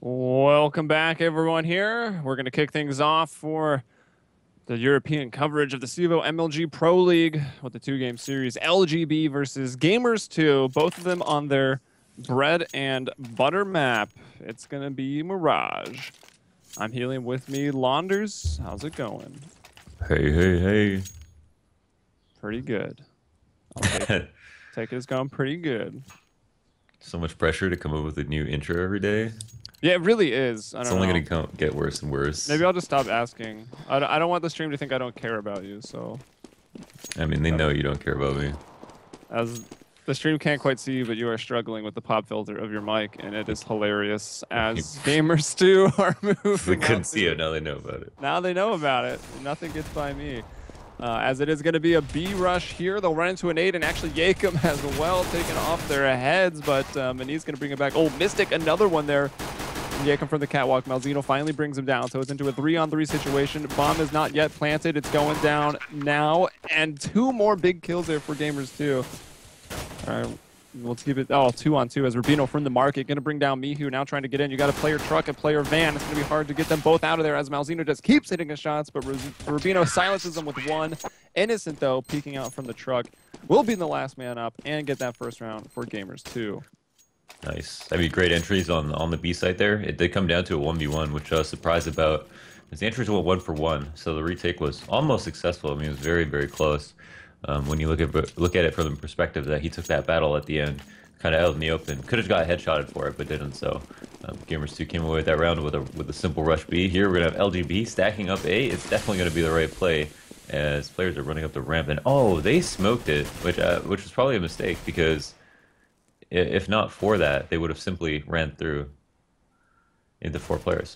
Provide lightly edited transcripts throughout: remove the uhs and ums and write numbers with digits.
Welcome back, everyone. Here we're going to kick things off for the European coverage of the CEVO MLG Pro League with the two-game series LGB versus Gamers2, both of them on their bread and butter map. It's going to be Mirage. I'm Helium, with me Launders. How's it going? Hey, hey, hey. Pretty good. I'll take it. Take it as going pretty good. So much pressure to come up with a new intro every day. Yeah, it really is. I It's don't only know. going to get worse and worse. Maybe I'll just stop asking. I don't want the stream to think I don't care about you, so... I mean, they know you don't care about me. As the stream can't quite see, but you are struggling with the pop filter of your mic, and it is hilarious as Gamers2 are They moving couldn't out see it, now they know about it. Now they know about it. Nothing gets by me. As it is going to be a B rush here. They'll run into an 8, and actually Yakum as well, taking off their heads, but Manise going to bring it back. Oh, Mystic, another one there. Yakum from the catwalk. Malzino finally brings him down, so it's into a 3-on-3 situation. Bomb is not yet planted. It's going down now, and 2 more big kills there for Gamers2. All right, let's keep it. Oh, 2-on-2 as Rubino from the market going to bring down Mihu, now trying to get in. You got a player truck and player van. It's going to be hard to get them both out of there as Malzino just keeps hitting his shots, but Rubino silences them with 1. Innocent, though, peeking out from the truck, will be the last man up and get that first round for Gamers2. Nice. I mean, great entries on the B site there. It did come down to a 1v1, which I was surprised about. The entries went 1-for-1, so the retake was almost successful. I mean, it was very, very close. When you look at it from the perspective that he took that battle at the end, kind of out in the open, could have got headshotted for it, but didn't. So Gamers2 came away with that round with a simple rush B. Here we're gonna have LGB stacking up A. It's definitely gonna be the right play as players are running up the ramp, and oh, they smoked it, which was probably a mistake because if not for that, they would have simply ran through into 4 players.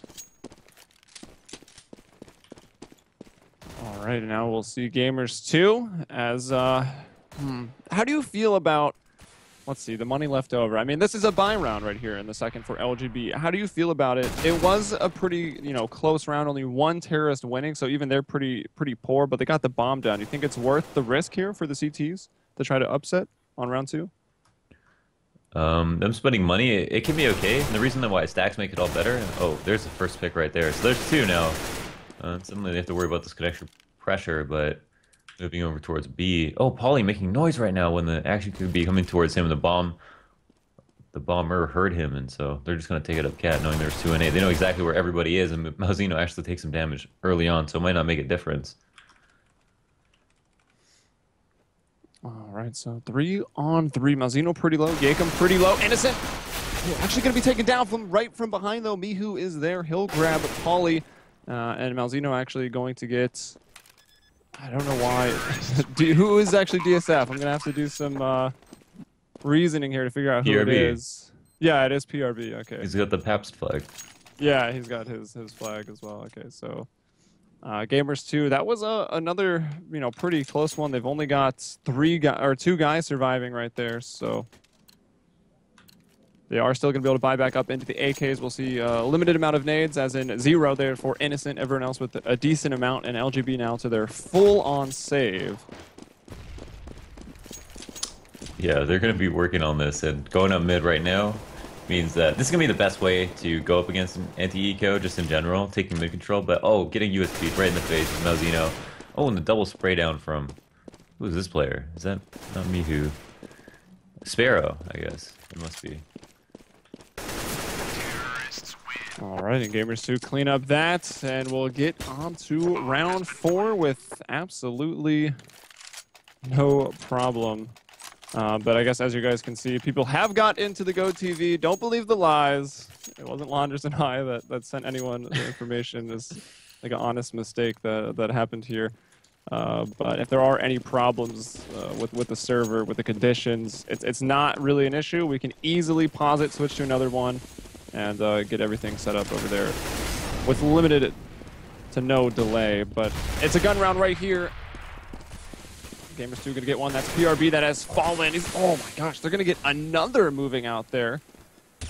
All right, now we'll see Gamers2 as, how do you feel about, let's see, the money left over? I mean, this is a buy round right here in the second for LGB. How do you feel about it? It was a pretty, close round, only 1 terrorist winning, so even they're pretty poor, but they got the bomb down. You think it's worth the risk here for the CTs to try to upset on round 2? Them spending money, it can be okay. And the reason why stacks make it all better, oh, there's the first pick right there. So there's 2 now. Suddenly they have to worry about this connection pressure, but moving over towards B. Oh, Polly making noise right now when the action could be coming towards him, and the bomber heard him, and so they're just going to take it up cat, knowing there's 2 and 8. They know exactly where everybody is, and Malzino actually takes some damage early on, so it might not make a difference. All right, so 3-on-3. Malzino pretty low, Yakum pretty low. Innocent actually going to be taken down right from behind, though. Mihu is there. He'll grab Polly, and Malzino actually going to get... I don't know why. Who is actually DSF? I'm going to have to do some reasoning here to figure out who PRB. it is. Yeah, it is PRB. Okay. He's got the Pabst flag. Yeah, he's got his flag as well. Okay, so Gamers2, that was another pretty close one. They've only got 2 guys surviving right there, so they are still going to be able to buy back up into the AKs. We'll see a limited amount of nades, as in 0 there for Innocent. Everyone else with a decent amount, and LGB now to their full-on save. Yeah, they're going to be working on this, and going up mid right now means that this is going to be the best way to go up against an anti-eco, just in general, taking mid control. But, oh, getting USP right in the face with Malzino. Oh, and the double spray down from... Who is this player? Is that not Mihu? Sparrow, I guess. It must be. All right, and Gamers2 clean up that, and we'll get on to round 4 with absolutely no problem. But I guess as you guys can see, people have got into the GoTV. Don't believe the lies. It wasn't Launders and I that sent anyone the information. It's like an honest mistake that happened here. But if there are any problems with the server, with the conditions, it's not really an issue. We can easily pause it, switch to another one, and get everything set up over there with limited to no delay. But it's a gun round right here. Gamers2 going to get one. That's PRB that has fallen. Oh my gosh, they're going to get another moving out there.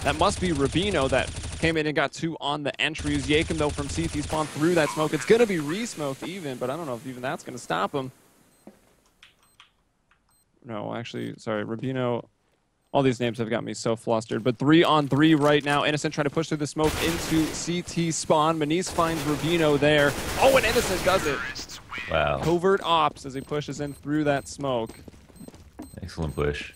That must be Rubino that came in and got 2 on the entries. Yakum, though, from CT spawned through that smoke. It's going to be re-smoked even, but I don't know if even that's going to stop him. No, actually, sorry, Rubino All these names have got me so flustered. But 3-on-3 right now. Innocent trying to push through the smoke into CT spawn. Manise finds Rubino there. Oh, and Innocent does it. Wow. Covert ops as he pushes in through that smoke. Excellent push.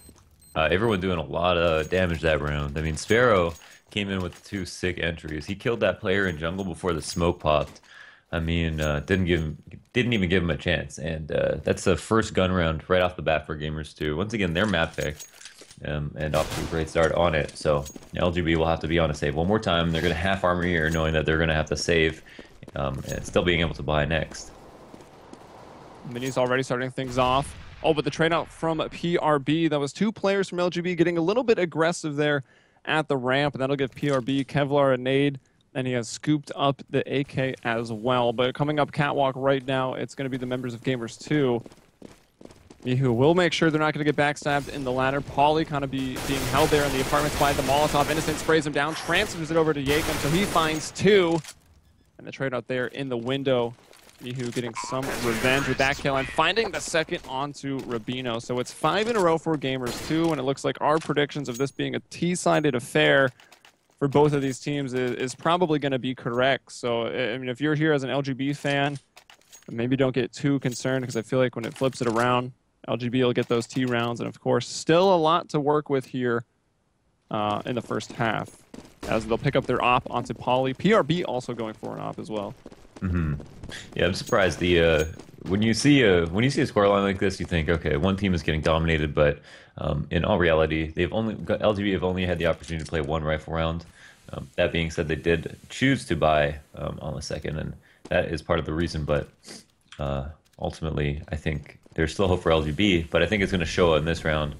Everyone doing a lot of damage that round. I mean, Sparrow came in with 2 sick entries. He killed that player in jungle before the smoke popped. I mean, didn't even give him a chance. And that's the first gun round right off the bat for Gamers2. Once again, their map pick. And off to a great start on it. So LGB will have to be on a save one more time. They're going to half armor here, knowing that they're going to have to save and still being able to buy next. Mini's already starting things off. Oh, but the trade out from PRB, that was 2 players from LGB getting a little bit aggressive there at the ramp, and that'll give PRB Kevlar a nade, and he has scooped up the AK as well. But coming up catwalk right now, it's going to be the members of Gamers2. Mihu will make sure they're not going to get backstabbed in the ladder. Pauly kind of being held there in the apartments by the Molotov. Innocent sprays him down, transfers it over to Yakum, so he finds 2. And the trade out there in the window. Mihu getting some revenge with that kill and finding the second onto Rubino. So it's 5 in a row for Gamers2, and it looks like our predictions of this being a T-sided affair for both of these teams is probably going to be correct. So, I mean, if you're here as an LGB fan, maybe don't get too concerned, because I feel like when it flips it around, LGB will get those T rounds, and of course, still a lot to work with here in the first half, as they'll pick up their op onto Pauly. PRB also going for an op as well. Mm-hmm. Yeah, I'm surprised. When you see a scoreline like this, you think, okay, one team is getting dominated, but in all reality, LGB have only had the opportunity to play 1 rifle round. That being said, they did choose to buy on the second, and that is part of the reason. But ultimately, I think there's still hope for LGB, but I think it's going to show in this round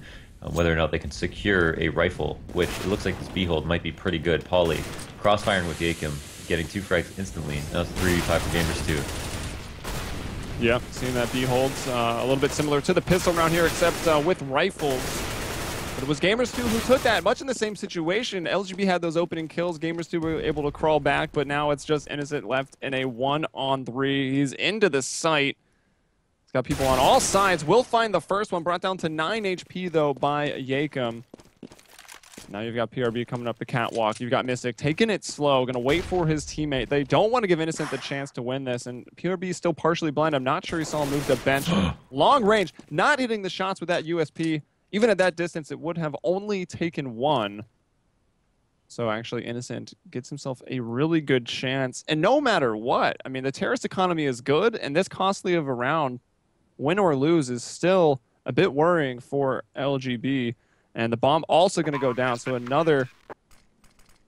whether or not they can secure a rifle, which it looks like this B-hold might be pretty good. Pauly crossfiring with Yakum, getting 2 frags instantly. Now it's 3v5 for Gamers2. Yeah, seeing that B-holds a little bit similar to the pistol round here, except with rifles. But it was Gamers2 who took that, much in the same situation. LGB had those opening kills. Gamers2 were able to crawl back, but now it's just Innocent left in a 1-on-3. He's into the site. He's got people on all sides. Will find the first one, brought down to 9 HP, though, by Yakum. Now you've got PRB coming up the catwalk. You've got Mystic taking it slow, going to wait for his teammate. They don't want to give Innocent the chance to win this, and PRB is still partially blind. I'm not sure he saw him move the bench. Long range, not hitting the shots with that USP. Even at that distance, it would have only taken 1. So actually, Innocent gets himself a really good chance. And no matter what, I mean, the terrorist economy is good, and this costly of a round, win or lose, is still a bit worrying for LGB. And the bomb also going to go down, so another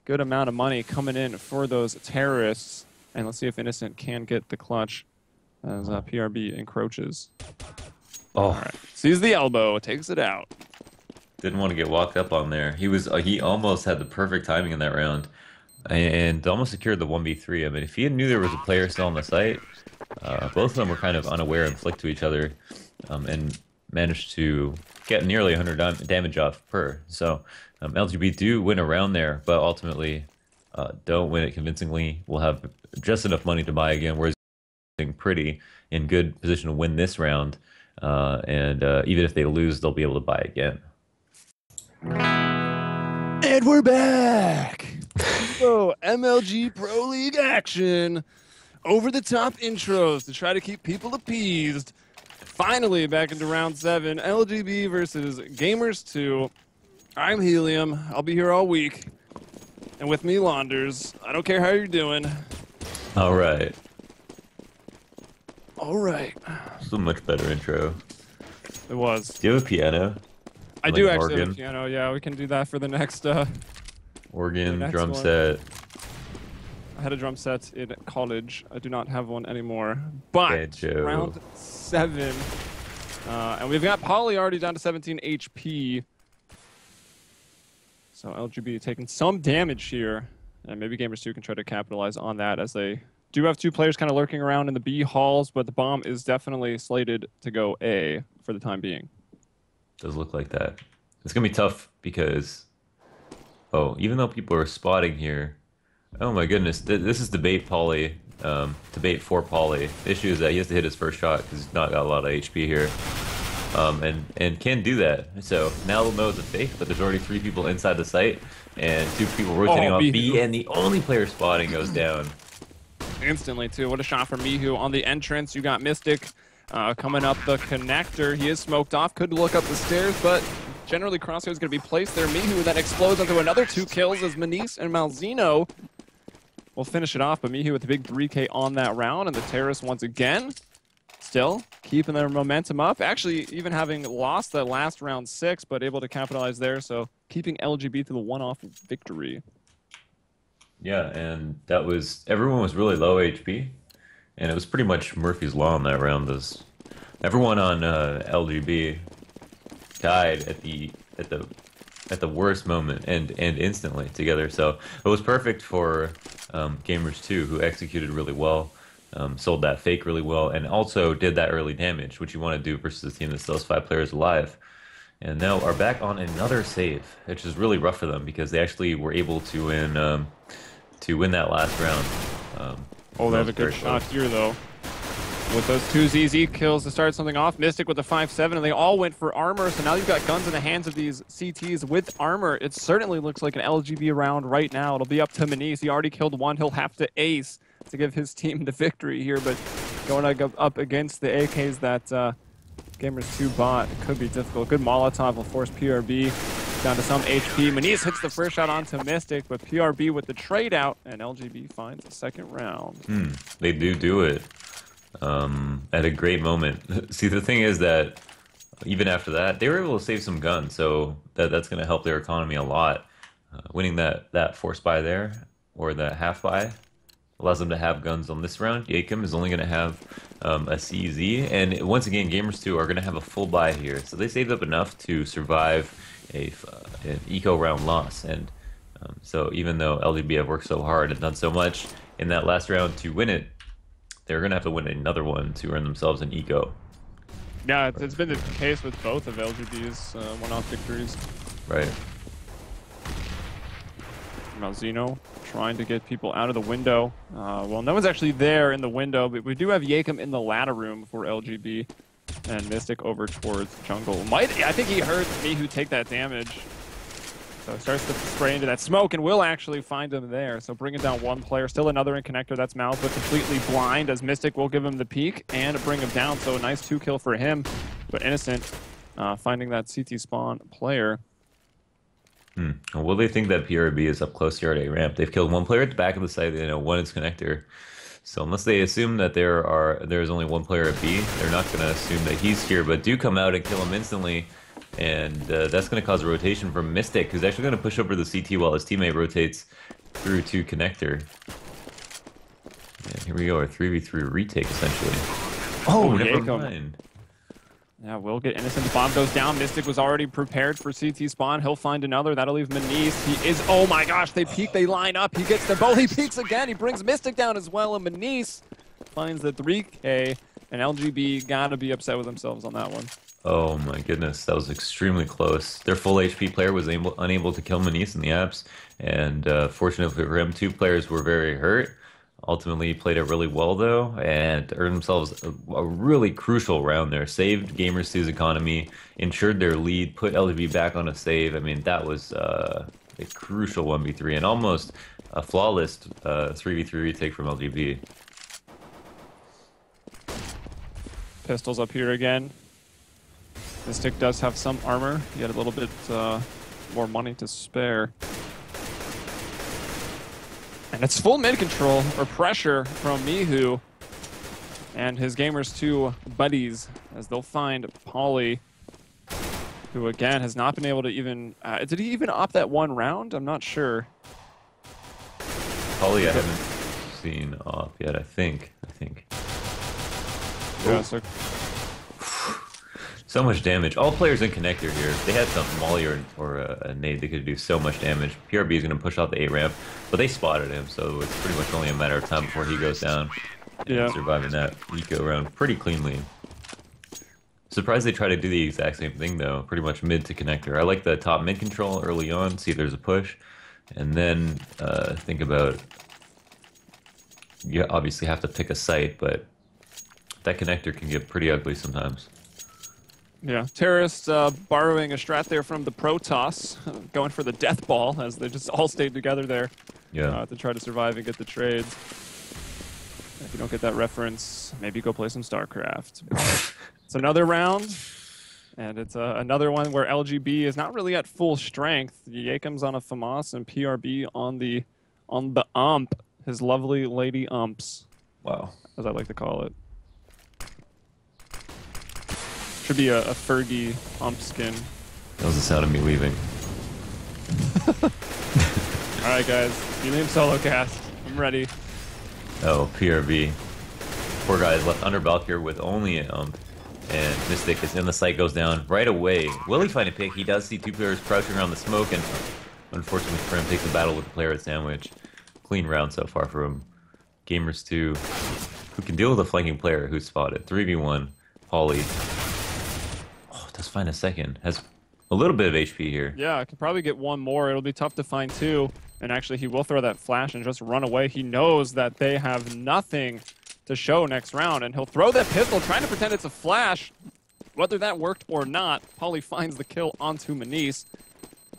good amount of money coming in for those terrorists. And let's see if Innocent can get the clutch as PRB encroaches. Oh, all right. Sees the elbow, takes it out. Didn't want to get walked up on there. He almost had the perfect timing in that round, and almost secured the 1v3. I mean, if he knew there was a player still on the site, both of them were kind of unaware and flicked to each other, and managed to get nearly 100 damage off per. So LGB do win around there, but ultimately don't win it convincingly. We'll have just enough money to buy again, whereas pretty in good position to win this round. And even if they lose, they'll be able to buy again. And we're back! So, MLG Pro League action. Over-the-top intros to try to keep people appeased. Finally, back into round 7. LGB versus Gamers2. I'm Helium. I'll be here all week. And with me, Launders. I don't care how you're doing. All right. All right. It's a much better intro. It was. Do you have a piano? I do actually have a piano. Yeah, we can do that for the next... organ, the next drum one. set. I had a drum set in college. I do not have one anymore. But round 7. And we've got Pauly already down to 17 HP. So LGB taking some damage here. And maybe Gamers2 can try to capitalize on that, as they do have 2 players kind of lurking around in the B halls, but the bomb is definitely slated to go A for the time being. Does look like that. It's going to be tough because, even though people are spotting here, oh my goodness, this is debate Pauly, debate for Pauly. The issue is that he has to hit his first shot because he's not got a lot of HP here. and can do that. So now they'll know it's a fake, but there's already 3 people inside the site, and 2 people rotating Oh, off Mihu. B, and the only player spotting goes down. Instantly, too. What a shot from Mihu on the entrance. You got Mystic coming up the connector. He is smoked off. Could look up the stairs, but generally Crosshair is going to be placed there. Mihu then explodes into another 2 kills as Manise and Malzino will finish it off. But Mihu with a big 3K on that round, and the Terrorists once again still keeping their momentum up. Actually, even having lost that last round 6, but able to capitalize there. So keeping LGB to the one-off victory. Yeah, and that was everyone was really low HP, and it was pretty much Murphy's Law in that round. Everyone on LGB died at the worst moment and instantly together. So it was perfect for Gamers2, who executed really well, sold that fake really well, and also did that early damage, which you want to do versus a team that still has 5 players alive. And now are back on another save, which is really rough for them because they actually were able to win that last round. Oh, they have a good shot here, though. With those 2 ZZ kills to start something off. Mystic with the 5-7, and they all went for armor. So now you've got guns in the hands of these CTs with armor. It certainly looks like an LGB round right now. It'll be up to Manise. He already killed 1. He'll have to ace to give his team the victory here. But going up against the AKs that Gamers2 bought, it could be difficult. Good Molotov will force PRB down to some HP. Manise hits the first shot onto Mystic, but PRB with the trade out, and LGB finds the second round. They do it. At a great moment. See, the thing is that even after that, they were able to save some guns, so that's going to help their economy a lot. Winning that force buy there, or that half buy, allows them to have guns on this round. Yakum is only going to have a CZ, and once again, Gamers2 are going to have a full buy here, so they saved up enough to survive an eco round loss. And so even though LGB have worked so hard and done so much in that last round to win it, they're going to have to win another one to earn themselves an eco. Yeah, it's been the case with both of LGB's one-off victories. Right. Malzino trying to get people out of the window. Well, no one's actually there in the window, but we do have Yakum in the ladder room for LGB, and Mystic over towards jungle. I think he heard Mihu take that damage. So starts to spray into that smoke and will actually find him there. So bringing down 1 player. Still another in connector. That's Mouse, but completely blind as Mystic will give him the peek and bring him down. So a nice 2 kill for him. But Innocent finding that CT spawn player. Well, they think that PRB is up close here at A ramp. They've killed 1 player at the back of the site. They know 1 is connector. So unless they assume that there's only 1 player at B, they're not going to assume that he's here. But do come out and kill him instantly. And that's going to cause a rotation from Mystic, who's actually going to push over the CT while his teammate rotates through to connector. And here we go, our 3v3 retake, essentially. Oh, never mind. Yeah, we'll get Innocent. The bomb goes down. Mystic was already prepared for CT spawn. He'll find another. That'll leave Manise. He is... Oh my gosh, they peek, they line up. He gets the bow. He peeks again. He brings Mystic down as well. And Manise finds the 3K. And LGB gotta be upset with themselves on that one. Oh my goodness, that was extremely close. Their full HP player was unable to kill Manise in the apps, and fortunately for him, 2 players were very hurt. Ultimately played it really well though, and earned themselves a really crucial round there. Saved Gamers2's economy, ensured their lead, put LGB back on a save. I mean, that was a crucial 1v3 and almost a flawless 3v3 retake from LGB. Pistols up here again. Mystic does have some armor. He had a little bit more money to spare. And it's full mid control or pressure from Mihu and his Gamers2 buddies as they'll find Polly, who again has not been able to even... did he even op that 1 round? I'm not sure. Polly I haven't seen op yet, I think. Yeah, so much damage. All players in connector here. If they had some molly or a nade, they could do so much damage. PRB is going to push out the A ramp, but they spotted him, so it's pretty much only a matter of time before he goes down. Yeah. Surviving that eco round pretty cleanly. Surprised they try to do the exact same thing though, pretty much mid to connector. I like the top mid control early on, see if there's a push, and then think about, you obviously have to pick a site, but that connector can get pretty ugly sometimes. Yeah, Terrorist borrowing a strat there from the Protoss, going for the death ball as they just all stayed together there to try to survive and get the trades. If you don't get that reference, maybe go play some StarCraft. It's another round, and it's another one where LGB is not really at full strength. Yakum's on a FAMAS and PRB on the ump, his lovely lady umps. Wow. As I like to call it. Should be a Fergie ump skin. That was the sound of me leaving. Alright guys, Helium solo cast. I'm ready. Oh, PRV. Poor guy is left under Valkyr with only an ump. And Mystic is in the site, goes down right away. Will he find a pick? He does see two players crouching around the smoke, and unfortunately for him, takes the battle with the player at Sandwich. Clean round so far for him. Gamers2, who can deal with a flanking player who's spotted. 3v1, Pauly. Oh, does find a second. Has a little bit of HP here. Yeah, I can probably get one more. It'll be tough to find two. And actually, he will throw that flash and just run away. He knows that they have nothing to show next round, and he'll throw that pistol, trying to pretend it's a flash. Whether that worked or not, Pauly finds the kill onto Manise.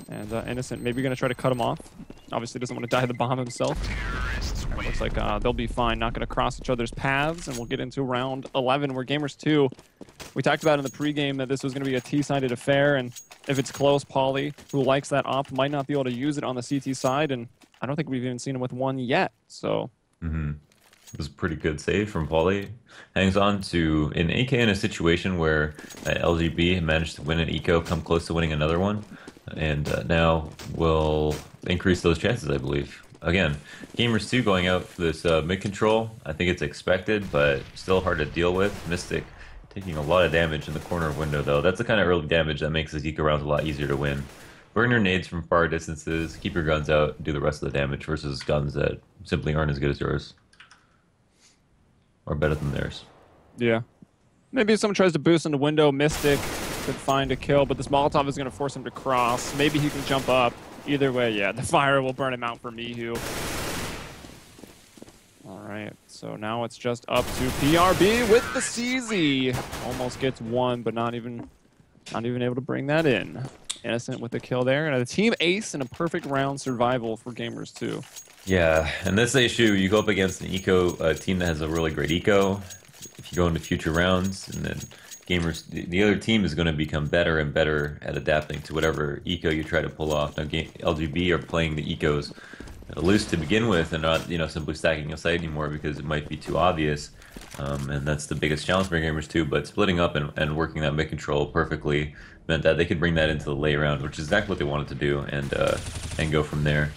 And Innocent maybe going to try to cut him off. Obviously doesn't want to die the bomb himself. And it looks like they'll be fine, not going to cross each other's paths, and we'll get into round 11, where Gamers2, we talked about in the pregame that this was going to be a T-sided affair, and if it's close, Pauly, who likes that op, might not be able to use it on the CT side, and I don't think we've even seen him with one yet, so... It was a pretty good save from Pauly. Hangs on to an AK in a situation where LGB managed to win an eco, come close to winning another one, and now will increase those chances, I believe. Again, Gamers2 going out for this mid control. I think it's expected, but still hard to deal with. Mystic taking a lot of damage in the corner of window, though. That's the kind of early damage that makes these eco rounds a lot easier to win. Burn your nades from far distances, keep your guns out, do the rest of the damage versus guns that simply aren't as good as yours. Or better than theirs. Yeah. Maybe if someone tries to boost into window, Mystic could find a kill, but this Molotov is going to force him to cross. Maybe he can jump up. Either way, yeah, the fire will burn him out for Mihu. Alright, so now it's just up to PRB with the CZ. Almost gets one, but not even able to bring that in. Innocent with the kill there, and a team ace and a perfect round survival for Gamers2. Yeah, and this issue, you go up against an eco team that has a really great eco. If you go into future rounds, and then the other team is going to become better and better at adapting to whatever eco you try to pull off. Now, LGB are playing the ecos loose to begin with, and not simply stacking a site anymore because it might be too obvious. And that's the biggest challenge for Gamers2. But splitting up and working that mid control perfectly meant that they could bring that into the lay round, which is exactly what they wanted to do, and go from there.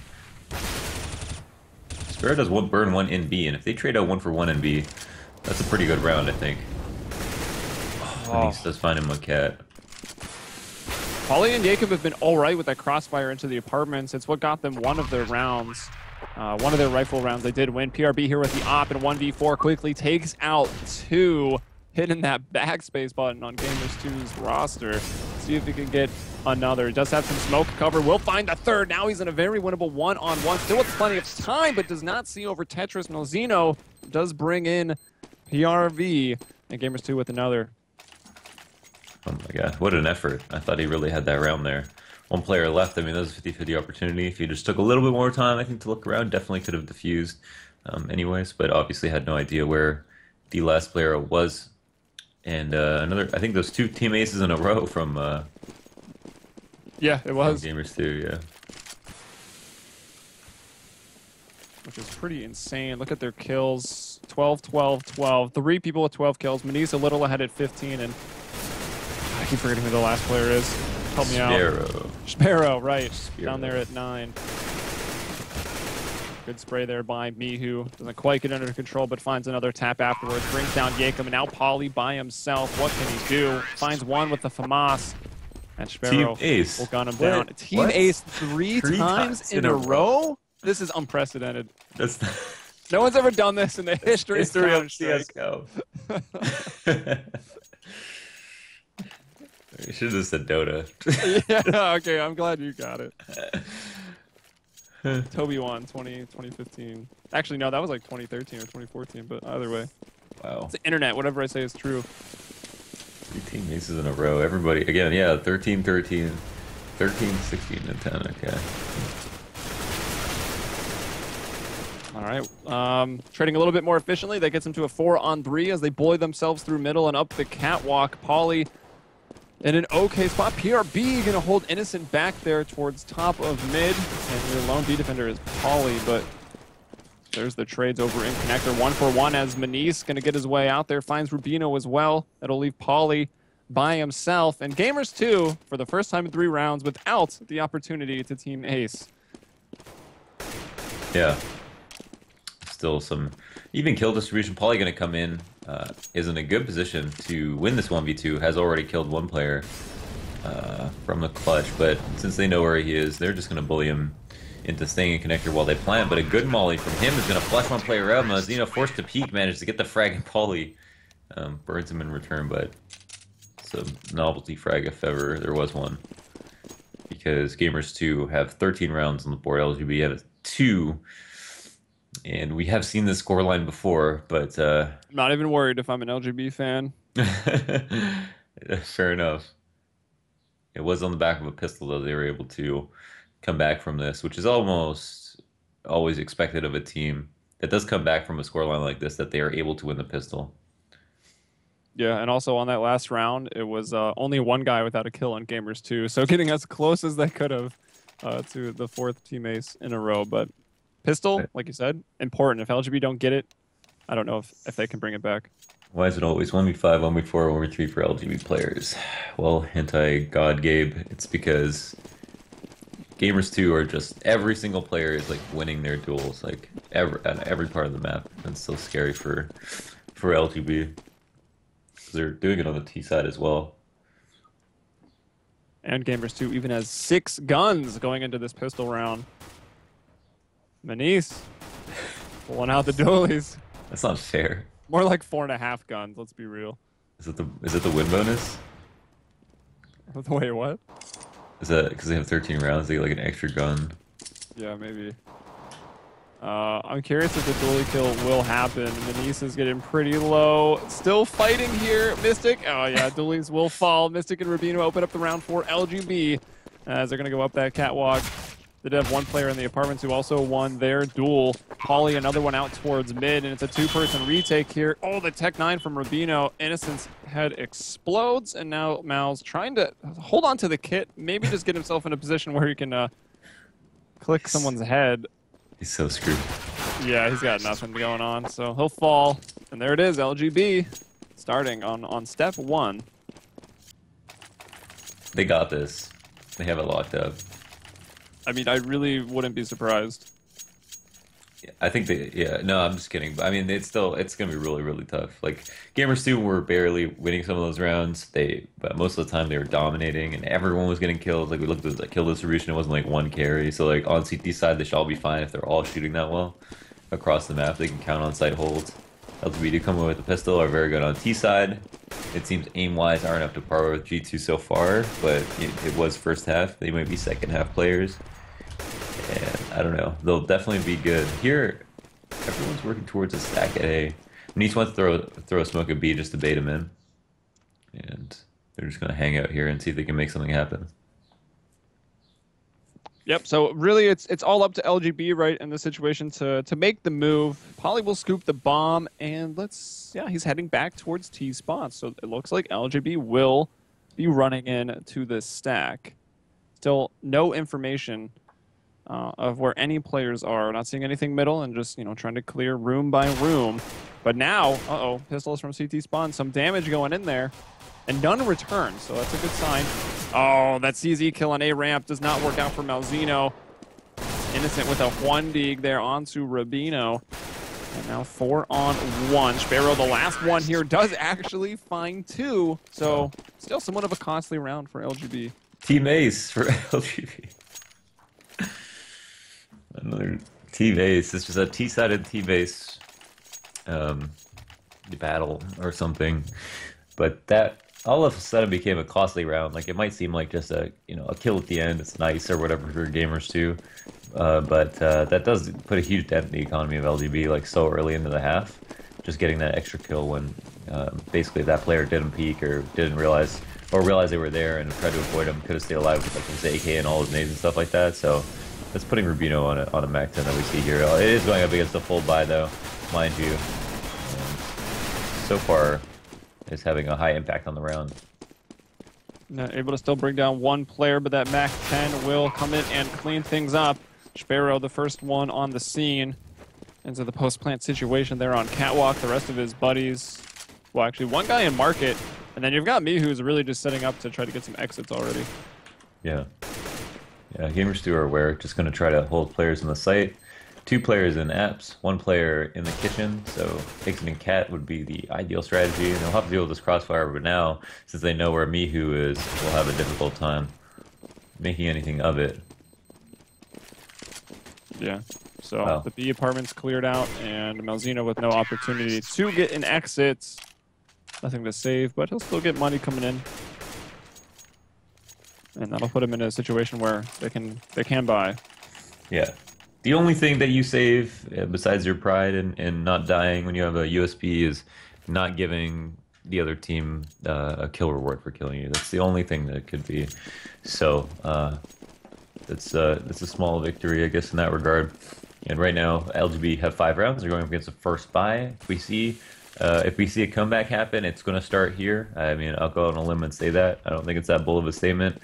Sparrow does one burn, one in B, and if they trade out 1 for 1 in B, that's a pretty good round, I think. Oh, he does find him a cat. Pauly and Jacob have been alright with that crossfire into the apartments. It's what got them one of their rounds. One of their rifle rounds they did win. PRB here with the op, and 1v4 quickly takes out 2, hitting that backspace button on Gamers2's roster. See if he can get another. He does have some smoke cover. Will find the third. Now he's in a very winnable one-on-one. Still with plenty of time, but does not see over Tetris. Malzino does bring in PRV, and Gamers2 with another. Oh my god, what an effort. I thought he really had that round there. One player left. I mean, that was a 50-50 opportunity. If he just took a little bit more time, I think, to look around, definitely could have diffused anyways, but obviously had no idea where the last player was. And another, I think those 2 team aces in a row from... yeah, it was. Gamers2, yeah. Which is pretty insane. Look at their kills. 12, 12, 12. 3 people with 12 kills. Manise a little ahead at 15, and I keep forgetting who the last player is. Help me out. Sparrow, right. Sparrow. Down there at 9. Good spray there by Mihu. Doesn't quite get under control, but finds another tap afterwards. Brings down Jacob, and now Pauly by himself. What can he do? Finds one with the FAMAS. And Sparrow will gun him down. Team ace 3 times in a row? This is unprecedented. No one's ever done this in the history of CSGO. You should have just said Dota. Yeah, okay, I'm glad you got it. Toby won 2015. Actually, no, that was like 2013 or 2014, but either way. Wow. It's the internet. Whatever I say is true. 18 aces in a row. Everybody, again, yeah, 13, 13, 13, 16, and 10. Okay. All right. Trading a little bit more efficiently. That gets them to a 4-on-3 as they bully themselves through middle and up the catwalk. Pauly in an okay spot. PRB going to hold Innocent back there towards top of mid. And your lone B defender is Pauly, but there's the trades over in connector. 1-for-1 as Manice going to get his way out there. Finds Rubino as well. That'll leave Pauly by himself. And Gamers2, for the first time in 3 rounds, without the opportunity to team ace. Yeah. Still some even kill distribution. Pauly going to come in, is in a good position to win this 1v2. Has already killed one player from the clutch, but since they know where he is, they're just going to bully him into staying in connector while they plant. But a good molly from him is going to flush one player out. Mazino forced to peek, managed to get the frag, and Pauly burns him in return, but it's a novelty frag if ever there was one. Because Gamers2 have 13 rounds on the board, LGB have 2. And we have seen this scoreline before, but... I'm not even worried if I'm an LGB fan. Fair enough. It was on the back of a pistol, though. They were able to come back from this, which is almost always expected of a team that does come back from a scoreline like this, that they are able to win the pistol. Yeah, and also on that last round, it was only one guy without a kill on Gamers2, so getting as close as they could have to the 4th team ace in a row, but... Pistol, like you said, important. If LGB don't get it, I don't know if they can bring it back. Why is it always 1v5, 1v4, 1v3 for LGB players? Well, anti-God Gabe, it's because Gamers2 are just, every single player is like winning their duels, like every part of the map. It's so scary for LGB. They're doing it on the T side as well. And Gamers2 even has 6 guns going into this pistol round. Manice pulling out the dualies. That's not fair. More like 4.5 guns, let's be real. Is it the win bonus? Wait, what? Is that because they have 13 rounds, they get like an extra gun? Yeah, maybe. I'm curious if the dualie kill will happen. Manice is getting pretty low. Still fighting here. Mystic. Oh yeah, dualies will fall. Mystic and Rubino open up the round for LGB as they're going to go up that catwalk. They did have one player in the apartments who also won their duel. Pauly, another one out towards mid, and it's a 2-person retake here. Oh, the Tech 9 from Rubino. Innocent's head explodes, and now Mal's trying to hold on to the kit, maybe just get himself in a position where he can click someone's head. He's so screwed. Yeah, he's got nothing going on, so he'll fall. And there it is, LGB, starting on step 1. They got this. They have it locked up. I mean, I really wouldn't be surprised. I think they, yeah, no, I'm just kidding. But I mean, it's going to be really, really tough. Like, Gamers2 were barely winning some of those rounds. But most of the time they were dominating and everyone was getting killed. Like, we looked at the kill distribution, it wasn't like one carry. So, like, on CT side, they should all be fine if they're all shooting that well across the map. They can count on site holds. LGB do come in with the pistol, are very good on T side. It seems aim-wise aren't up to par with G2 so far, but it was first half. They might be second half players. And I don't know. They'll definitely be good. Here, everyone's working towards a stack at A. Nice wants to throw a smoke at B just to bait him in. And they're just going to hang out here and see if they can make something happen. Yep, so really it's all up to LGB, right, in this situation to make the move. Pauly will scoop the bomb, and he's heading back towards T spot. So it looks like LGB will be running in to this stack. Still no information of where any players are. Not seeing anything middle and just, trying to clear room by room. But now, pistols from CT spawn, some damage going in there. And none return, so that's a good sign. Oh, that CZ kill on A ramp does not work out for Malzino. Innocent with a 1-dig there onto Rubino. And now 4-on-1. Sparrow, the last one here, does actually find 2. So still somewhat of a costly round for LGB. Team ace for LGB. Another team ace. This was a T-sided team ace battle or something. But that all of a sudden became a costly round. Like, it might seem like just a kill at the end. It's nice or whatever for Gamers2. But that does put a huge dent in the economy of LGB, like, so early into the half. Just getting that extra kill when Basically, if that player didn't peek or didn't realize they were there and tried to avoid them, could have stayed alive with like his AK and all his nades and stuff like that. So that's putting Rubino on a Mac 10 that we see here. It is going up against the full buy though, mind you. And so far, is having a high impact on the round. Able to still bring down one player, but that Mac 10 will come in and clean things up. Sparrow, the first one on the scene, into the post-plant situation there on Catwalk. The rest of his buddies, well, actually, one guy in Market, and then you've got me, who's really just setting up to try to get some exits already. Yeah. Yeah, Gamers2 are aware, just going to try to hold players in the site. 2 players in apps, 1 player in the kitchen, so exiting Cat would be the ideal strategy. And they'll have to deal with this crossfire, but now, since they know where Mihu is, we'll have a difficult time making anything of it. Yeah, so the B apartment's cleared out, and Malzino with no opportunity to get an exit. Nothing to save, but he'll still get money coming in. And that'll put him in a situation where they can buy. Yeah. The only thing that you save, besides your pride and not dying when you have a USP, is not giving the other team a kill reward for killing you. That's the only thing that could be. So it's a small victory, I guess, in that regard. And right now, LGB have 5 rounds. They're going up against the first buy. If we see a comeback happen, it's going to start here. I mean, I'll go out on a limb and say that. I don't think it's that bold of a statement.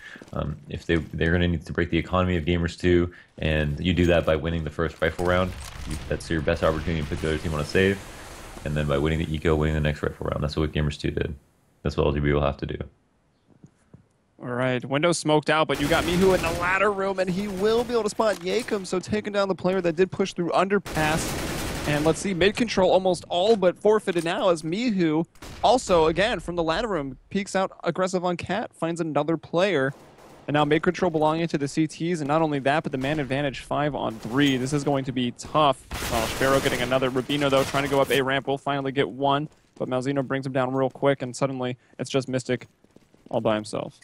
If they're going to need to break the economy of Gamers2, and you do that by winning the first rifle round, that's your best opportunity to put the other team on a save. And then by winning the eco, winning the next rifle round. That's what Gamers2 did. That's what LGB will have to do. All right, window smoked out, but you got Mihu in the ladder room, and he will be able to spot Yakum, so taking down the player that did push through underpass. And let's see, mid control almost all but forfeited now as Mihu, also, again, from the ladder room, peeks out aggressive on Cat, finds another player. And now mid control belonging to the CTs, and not only that, but the man advantage 5 on 3. This is going to be tough. Sparrow getting another. Rubino, though, trying to go up A ramp, will finally get one, but Malzino brings him down real quick, and suddenly it's just Mystic all by himself.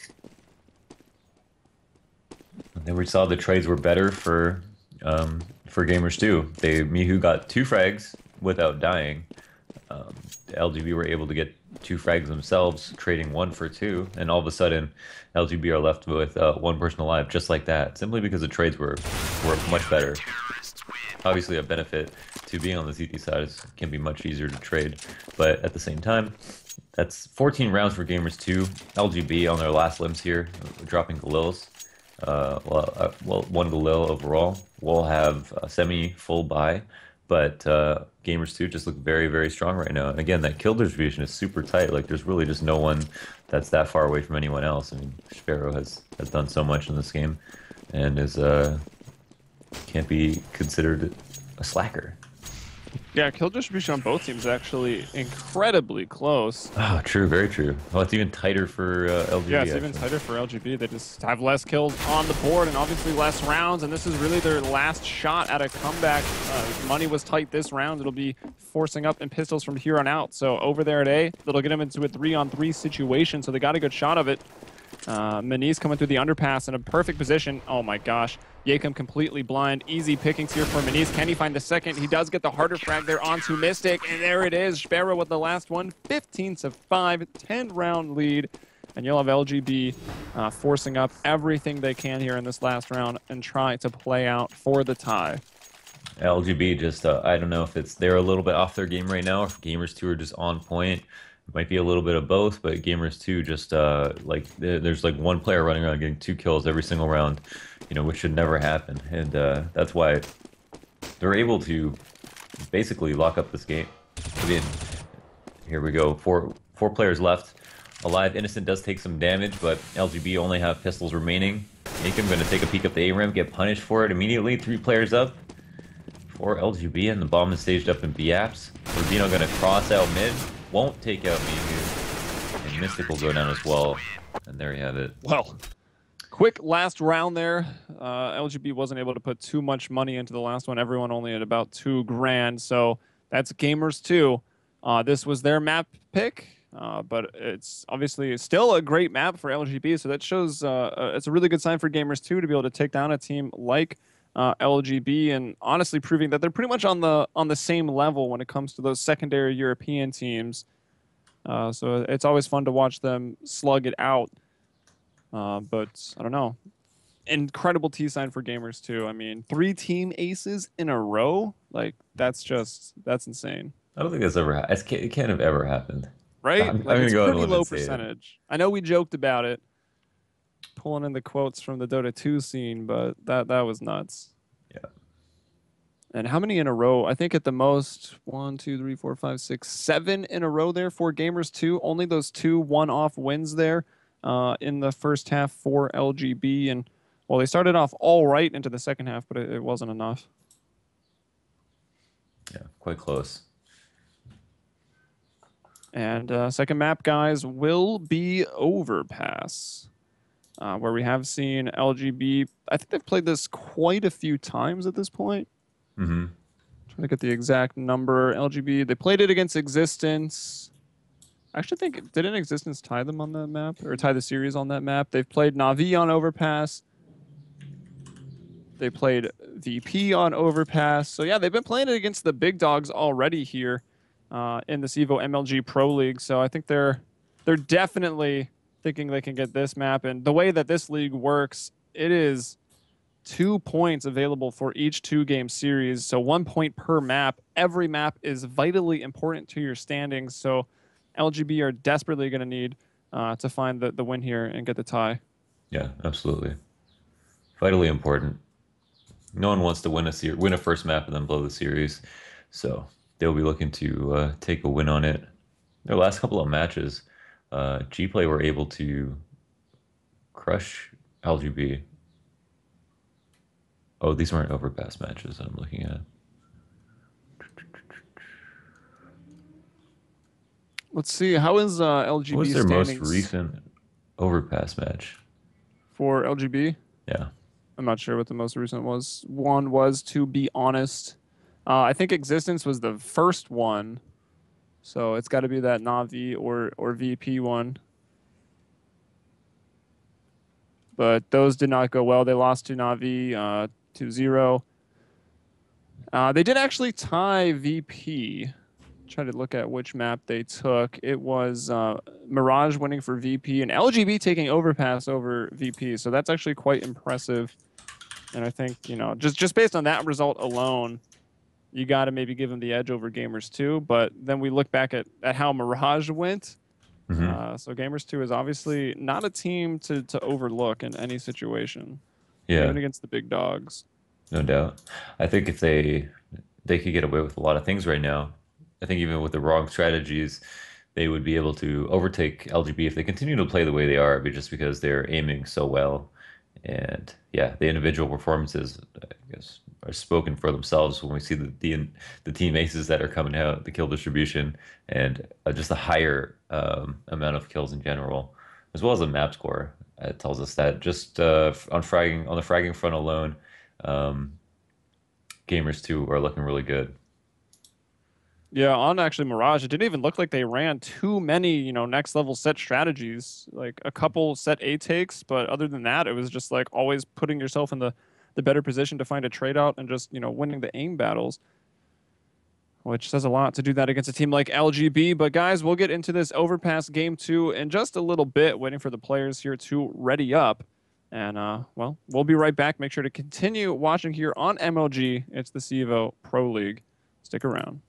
And then we saw the trades were better for Gamers2. Mihu got 2 frags without dying. The LGB were able to get 2 frags themselves, trading 1 for 2, and all of a sudden, LGB are left with 1 person alive, just like that, simply because the trades were much better. Obviously, a benefit to being on the CT side can be much easier to trade, but at the same time, that's 14 rounds for Gamers2. LGB on their last limbs here, dropping Galils. Well, 1 Galil overall. We'll have a semi-full buy, but Gamers2 just look very, very strong right now. And again, that kill distribution is super tight. Like, there's really just no one that's that far away from anyone else. I mean, Sparrow has done so much in this game, and is can't be considered a slacker. Yeah, kill distribution on both teams is actually incredibly close. Oh, true, very true. Well, it's even tighter for LGB. Yeah, it's even tighter for LGB. They just have less kills on the board and obviously less rounds, and this is really their last shot at a comeback. Money was tight this round. It'll be forcing up in pistols from here on out. So over there at A, that'll get them into a 3-on-3 situation, so they got a good shot of it. Maniz coming through the underpass in a perfect position. Oh my gosh. Yakum completely blind. Easy pickings here for Maniz. Can he find the second? He does get the harder frag there onto Mystic. And there it is. Sparrow with the last one. 15-5. 10-round lead. And you'll have LGB forcing up everything they can here in this last round and try to play out for the tie. LGB just, I don't know if they're a little bit off their game right now, or if Gamers2 are just on point. It might be a little bit of both, but Gamers2 just, there's like 1 player running around getting 2 kills every single round, which should never happen. And that's why they're able to basically lock up this game. I mean, here we go. Four players left. Alive Innocent does take some damage, but LGB only have pistols remaining. Yakum going to take a peek up the A ramp, get punished for it immediately. 3 players up for LGB, and the bomb is staged up in B apps. Rubino going to cross out mid. Won't take out Mihu, and Mystic will go down as well, and there you have it. Well, quick last round there. LGB wasn't able to put too much money into the last one. Everyone only at about $2 grand, so that's Gamers2. This was their map pick, but it's obviously still a great map for LGB, so that shows it's a really good sign for Gamers2 to be able to take down a team like LGB, and honestly proving that they're pretty much on the same level when it comes to those secondary European teams. So it's always fun to watch them slug it out. But I don't know. Incredible T sign for Gamers2. I mean, 3 team aces in a row. Like that's insane, I don't think that's ever it can't have ever happened. right? I'm Like gonna it's go on a pretty limb low and say it. percentage. I know we joked about it, pulling in the quotes from the Dota 2 scene, but that was nuts. Yeah. And how many in a row? I think at the most, 1, 2, 3, 4, 5, 6, 7 in a row there for Gamers2. Only those 2 one-off wins there in the first half for LGB. And well, they started off all right into the second half, but it wasn't enough. Yeah, quite close. And second map, guys, will be Overpass, where we have seen LGB. I think they've played this quite a few times at this point. Mm-hmm. Trying to get the exact number. LGB, they played it against Existence. I actually think, didn't Existence tie them on that map? Or tie the series on that map? They've played Na'Vi on Overpass. They played VP on Overpass. So yeah, they've been playing it against the big dogs already here in the CEVO MLG Pro League. So I think they're definitely thinking they can get this map. And the way that this league works, it is 2 points available for each 2-game series. So 1 point per map. Every map is vitally important to your standings. So LGB are desperately going to need to find the win here and get the tie. Yeah, absolutely. Vitally important. No one wants to win a first map and then blow the series, so they'll be looking to take a win on it. Their last couple of matches, Gplay were able to crush LGB. Oh, these weren't Overpass matches I'm looking at. Let's see. How is What LGB was their most standings recent Overpass match? for LGB? Yeah. I'm not sure what the most recent was. One was, to be honest, I think Existence was the first one. So it's got to be that Na'Vi or VP one. But those did not go well. They lost to Na'Vi 2-0. They did actually tie VP. Try to look at which map they took. It was Mirage winning for VP and LGB taking Overpass over VP. So that's actually quite impressive. And I think, you know, just based on that result alone, you got to maybe give them the edge over Gamers2. But then we look back at how Mirage went. Mm-hmm. So Gamers2 is obviously not a team to overlook in any situation, Yeah, even against the big dogs. no doubt. I think if they could get away with a lot of things right now. I think even with the wrong strategies, they would be able to overtake LGB if they continue to play the way they are, but just because they're aiming so well. And yeah, the individual performances, I guess, are spoken for themselves when we see the team aces that are coming out, the kill distribution, and just a higher amount of kills in general, as well as the map score. It tells us that just on the fragging front alone, Gamers2 are looking really good. Yeah, on actually Mirage, it didn't even look like they ran too many, you know, next level set strategies. Like a couple set A takes, but other than that, it was just like always putting yourself in the better position to find a trade out and just, you know, winning the aim battles, which says a lot to do that against a team like LGB. But guys, we'll get into this Overpass game 2 in just a little bit, waiting for the players here to ready up. And, well, we'll be right back. Make sure to continue watching here on MLG. It's the CEVO Pro League. Stick around.